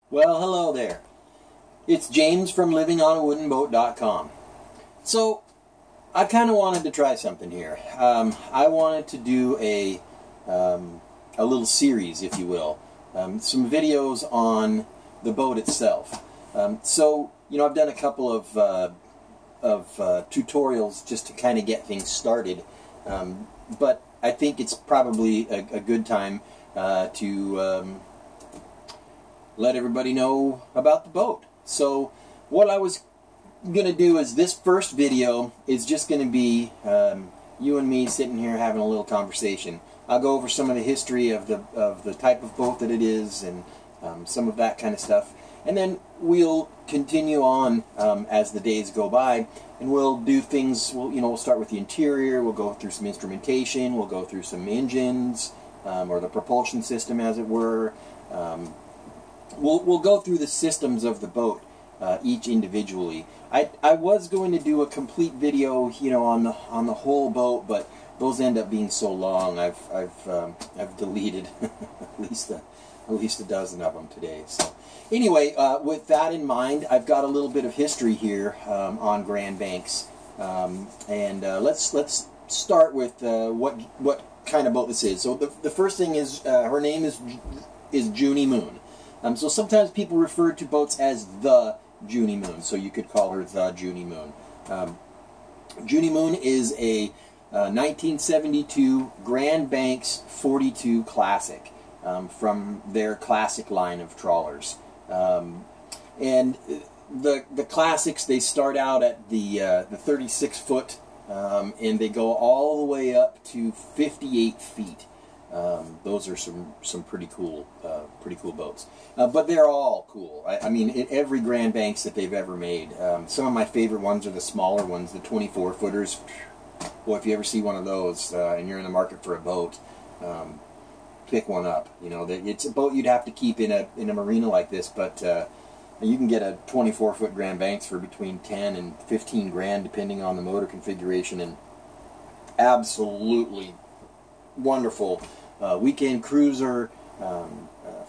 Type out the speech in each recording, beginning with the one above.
Well, hello there. It's James from livingonawoodenboat.com. So, I kind of wanted to try something here. I wanted to do a little series, if you will. Some videos on the boat itself. So, you know, I've done a couple of tutorials just to kind of get things started. But I think it's probably a good time to let everybody know about the boat. So what I was going to do is this first video is just going to be you and me sitting here having a little conversation. I'll go over some of the history of the type of boat that it is and some of that kind of stuff. And then we'll continue on as the days go by, and we'll do things. We'll start with the interior. We'll go through some instrumentation. We'll go through some engines or the propulsion system, as it were. We'll go through the systems of the boat each individually. I was going to do a complete video, on the whole boat, but those end up being so long. I've deleted at least a dozen of them today. So anyway, with that in mind, I've got a little bit of history here on Grand Banks, and let's start with what kind of boat this is. So the first thing is her name is Junie Moon. So sometimes people refer to boats as the Junie Moon, so you could call her the Junie Moon. Junie Moon is a 1972 Grand Banks 42 Classic from their classic line of trawlers. And the classics, they start out at the 36-foot, and they go all the way up to 58 feet. Those are some pretty cool boats, but they're all cool. I mean, every Grand Banks that they've ever made. Some of my favorite ones are the smaller ones, the 24-footers. Well, if you ever see one of those and you're in the market for a boat, pick one up. It's a boat you'd have to keep in a marina like this, but you can get a 24-foot Grand Banks for between 10 and 15 grand, depending on the motor configuration, and absolutely wonderful weekend cruiser,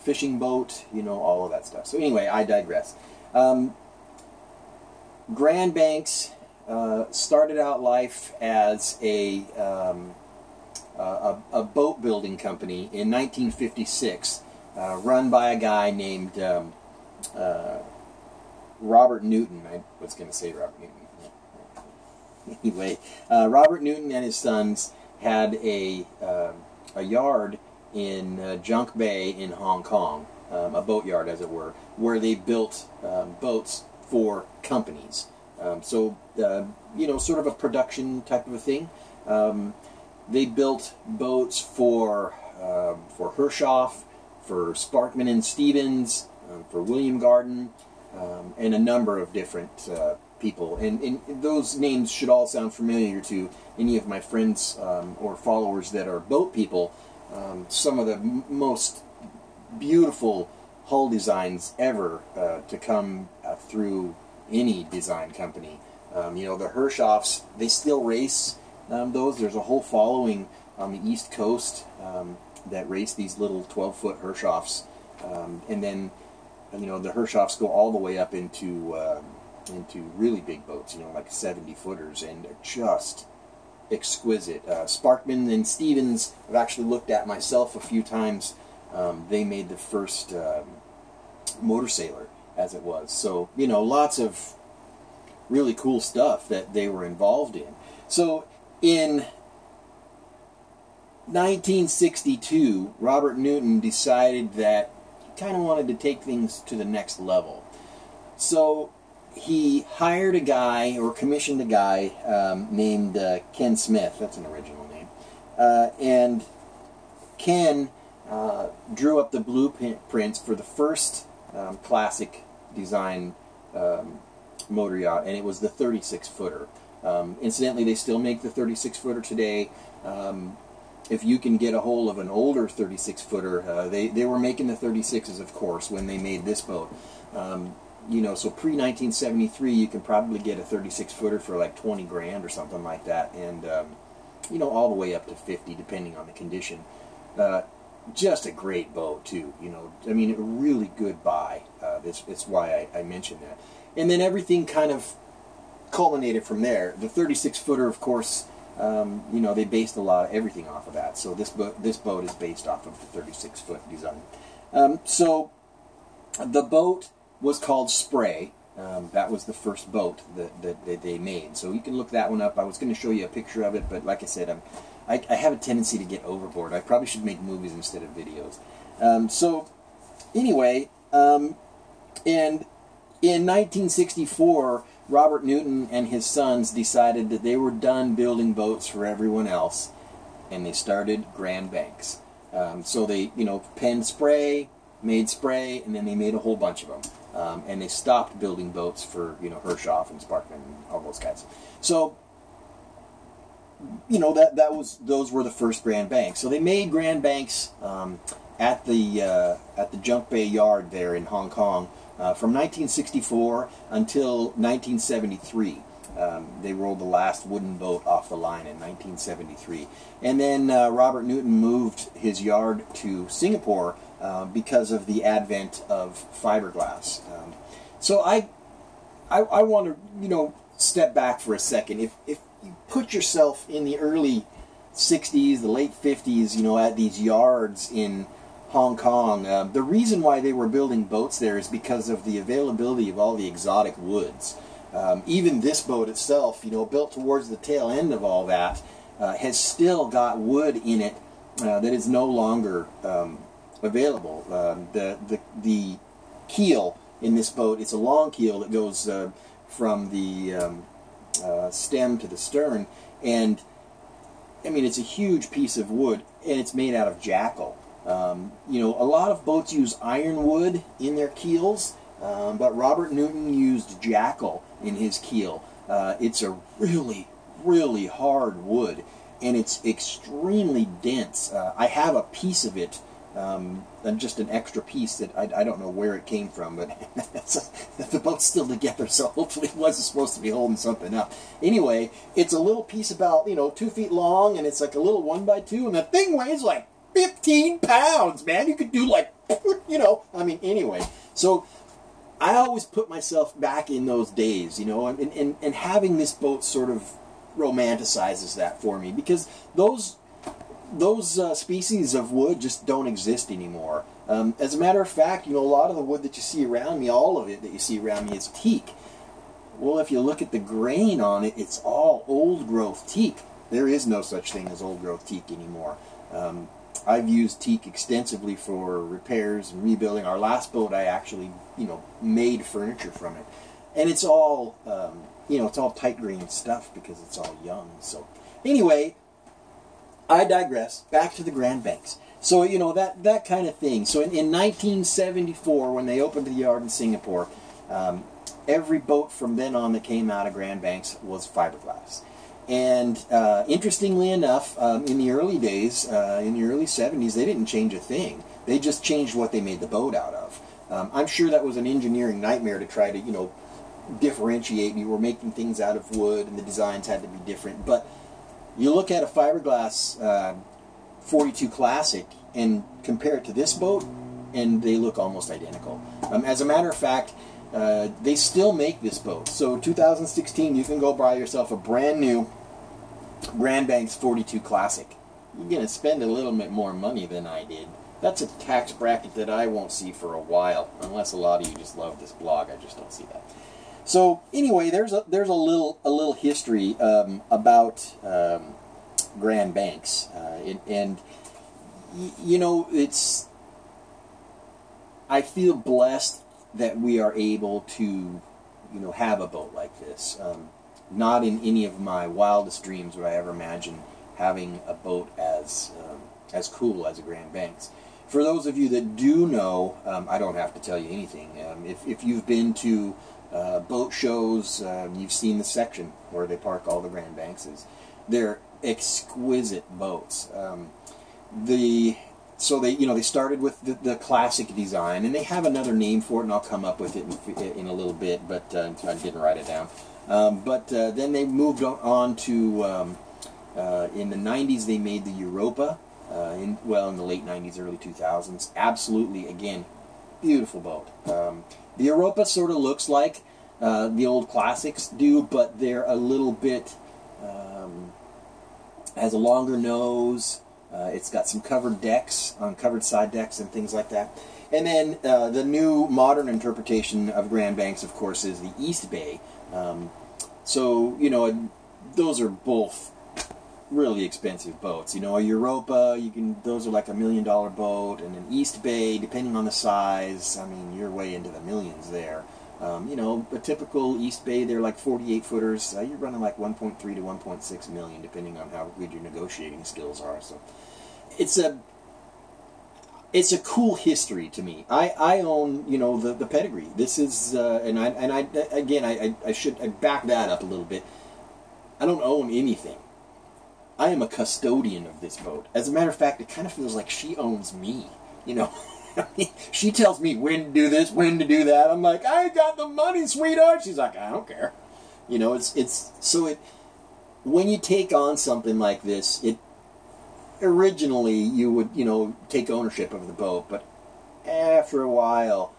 fishing boat, all of that stuff. So anyway, I digress. Grand Banks started out life as a boat building company in 1956, run by a guy named Robert Newton. I was going to say Robert Newton. Anyway, Robert Newton and his sons had a yard in Junk Bay in Hong Kong, a boat yard, as it were, where they built boats for companies. So sort of a production type of a thing. They built boats for Hershoff, for Sparkman and Stevens, for William Garden, and a number of different people. And those names should all sound familiar to any of my friends or followers that are boat people. Some of the most beautiful hull designs ever to come through any design company. The Hershoffs, they still race those. There's a whole following on the East Coast that race these little 12-foot Hershoffs. And then, the Hershoffs go all the way up into really big boats, like 70-footers, and they're just exquisite. Sparkman and Stevens, I've actually looked at myself a few times. They made the first motor sailor, as it was. So, lots of really cool stuff that they were involved in. So, in 1962, Robert Newton decided that he kind of wanted to take things to the next level. So he hired a guy, or commissioned a guy, named Ken Smith. That's an original name. And Ken drew up the blueprints for the first classic design motor yacht, and it was the 36-footer. Incidentally, they still make the 36-footer today. If you can get a hold of an older 36-footer, they were making the 36s, of course, when they made this boat. So pre-1973, you can probably get a 36-footer for like 20 grand or something like that, and all the way up to 50, depending on the condition. Just a great boat too. I mean, a really good buy It's why I mentioned that. And then everything kind of culminated from there. The 36-footer, of course, you know, they based a lot of everything off of that. So this boat is based off of the 36-foot design. So the boat was called Spray. That was the first boat that they made. So you can look that one up. I was going to show you a picture of it, but like I said, I have a tendency to get overboard. I probably should make movies instead of videos. So anyway, and in 1964, Robert Newton and his sons decided that they were done building boats for everyone else, and they started Grand Banks. So they, you know, penned Spray, made Spray, and then they made a whole bunch of them. And they stopped building boats for, you know, Hershoff and Sparkman and all those guys. So, you know, those were the first Grand Banks. So they made Grand Banks at the Junk Bay Yard there in Hong Kong from 1964 until 1973. They rolled the last wooden boat off the line in 1973. And then Robert Newton moved his yard to Singapore because of the advent of fiberglass. So I want to, you know, step back for a second. If you put yourself in the early 60s, the late 50s, you know, at these yards in Hong Kong, the reason why they were building boats there is because of the availability of all the exotic woods. Even this boat itself, you know, built towards the tail end of all that, has still got wood in it that is no longer available. The keel in this boat, it's a long keel that goes from the stem to the stern, and I mean, it's a huge piece of wood, and it's made out of jackal. You know, a lot of boats use ironwood in their keels, but Robert Newton used jackal in his keel. It's a really, really hard wood, and it's extremely dense. I have a piece of it, just an extra piece that I don't know where it came from, but the boat's still together, so hopefully it wasn't supposed to be holding something up. Anyway, it's a little piece about, you know, 2 feet long, and it's like a little 1x2, and the thing weighs like 15 pounds, man. You could do like, you know, I mean, anyway. So I always put myself back in those days, you know, and having this boat sort of romanticizes that for me, because those species of wood just don't exist anymore. As a matter of fact, you know, a lot of the wood that you see around me, all of it that you see around me is teak. Well, if you look at the grain on it, it's all old growth teak. There is no such thing as old growth teak anymore. I've used teak extensively for repairs and rebuilding. Our last boat, I actually, you know, made furniture from it. And it's all, you know, it's all tight grain stuff because it's all young. So anyway, I digress. Back to the Grand Banks. So, you know, that kind of thing. So in 1974, when they opened the yard in Singapore, every boat from then on that came out of Grand Banks was fiberglass. And interestingly enough, in the early days, in the early 70s, they didn't change a thing. They just changed what they made the boat out of. I'm sure that was an engineering nightmare to try to, you know, differentiate. You were making things out of wood, and the designs had to be different. But you look at a fiberglass 42 Classic and compare it to this boat, and they look almost identical. As a matter of fact, they still make this boat. So 2016, you can go buy yourself a brand new Grand Banks 42 Classic. You're going to spend a little bit more money than I did. That's a tax bracket that I won't see for a while, unless a lot of you just love this blog. I just don't see that. So anyway, there's a little history about Grand Banks, and you know, I feel blessed that we are able to, you know, have a boat like this. Not in any of my wildest dreams would I ever imagine having a boat as cool as a Grand Banks. For those of you that do know, I don't have to tell you anything. If you've been to boat shows, you've seen the section where they park all the Grand Bankses. They're exquisite boats. So they started with the classic design, and they have another name for it, and I'll come up with it in a little bit, but I didn't write it down. Then they moved on to, in the 90s, they made the Europa, in the late 90s, early 2000s. Absolutely, again, Beautiful boat. The Europa sort of looks like the old classics do, but they're a little bit, has a longer nose. It's got some covered decks, covered side decks and things like that. And then the new modern interpretation of Grand Banks, of course, is the East Bay. So, you know, those are both really expensive boats. You know, a Europa, those are like $1 million boat, and an East Bay, depending on the size, I mean, you're way into the millions there. You know, a typical East Bay, they're like 48-footers. You're running like 1.3 to 1.6 million, depending on how good your negotiating skills are. So, it's a cool history to me. I own, you know, the pedigree. This is, I should back that up a little bit. I don't own anything. I am a custodian of this boat. As a matter of fact, it kind of feels like she owns me. You know, she tells me when to do this, when to do that. I'm like, I got the money, sweetheart. She's like, I don't care. You know, when you take on something like this, originally you would, you know, take ownership of the boat, but after a while,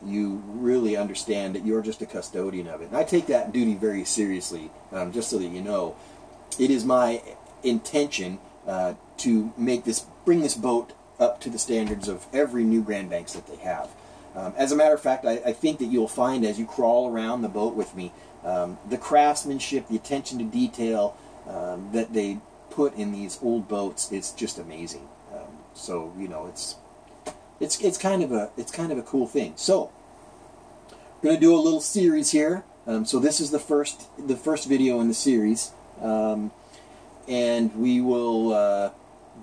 you really understand that you're just a custodian of it. And I take that duty very seriously, just so that you know. It is my intention to bring this boat up to the standards of every new Grand Banks that they have. As a matter of fact, I think that you'll find as you crawl around the boat with me, the craftsmanship, the attention to detail that they put in these old boats is just amazing. So, you know, it's kind of a cool thing. So, I'm going to do a little series here. So this is the first video in the series. And we will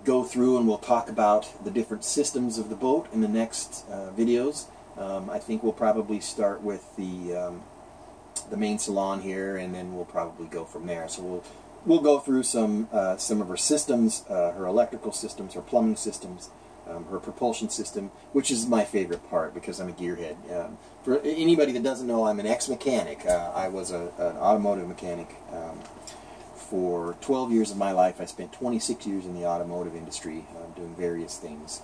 go through and we'll talk about the different systems of the boat in the next videos. I think we'll probably start with the main salon here, and then we'll probably go from there. So we'll go through some of her systems, her electrical systems, her plumbing systems, her propulsion system, which is my favorite part because I'm a gearhead. For anybody that doesn't know, I'm an ex-mechanic. I was an automotive mechanic. For 12 years of my life, I spent 26 years in the automotive industry doing various things.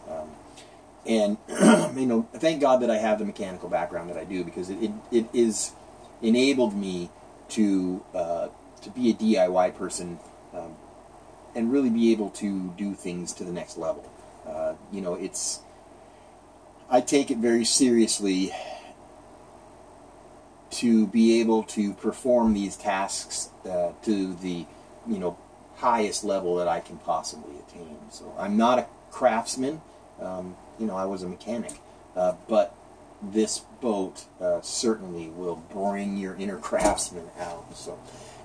And, you know, thank God that I have the mechanical background that I do, because it is enabled me to be a DIY person and really be able to do things to the next level. You know, I take it very seriously to be able to perform these tasks to the, you know, highest level that I can possibly attain. So I'm not a craftsman. You know, I was a mechanic, but this boat certainly will bring your inner craftsman out. So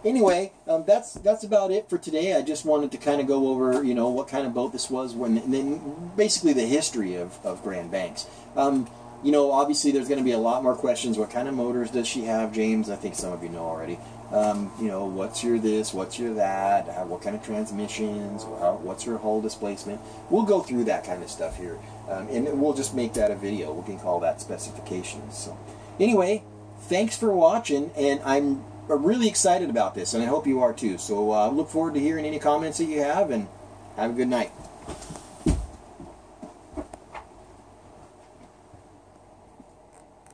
anyway, that's about it for today. I just wanted to kind of go over, you know, what kind of boat this was, and then basically the history of Grand Banks. You know, obviously there's going to be a lot more questions. What kind of motors does she have, James? I think some of you know already. You know, what's your this, what's your that, what kind of transmissions, what's her hull displacement. We'll go through that kind of stuff here. And we'll just make that a video. We can call that specifications. So anyway, thanks for watching, and I'm really excited about this, and I hope you are too. So look forward to hearing any comments that you have, and have a good night.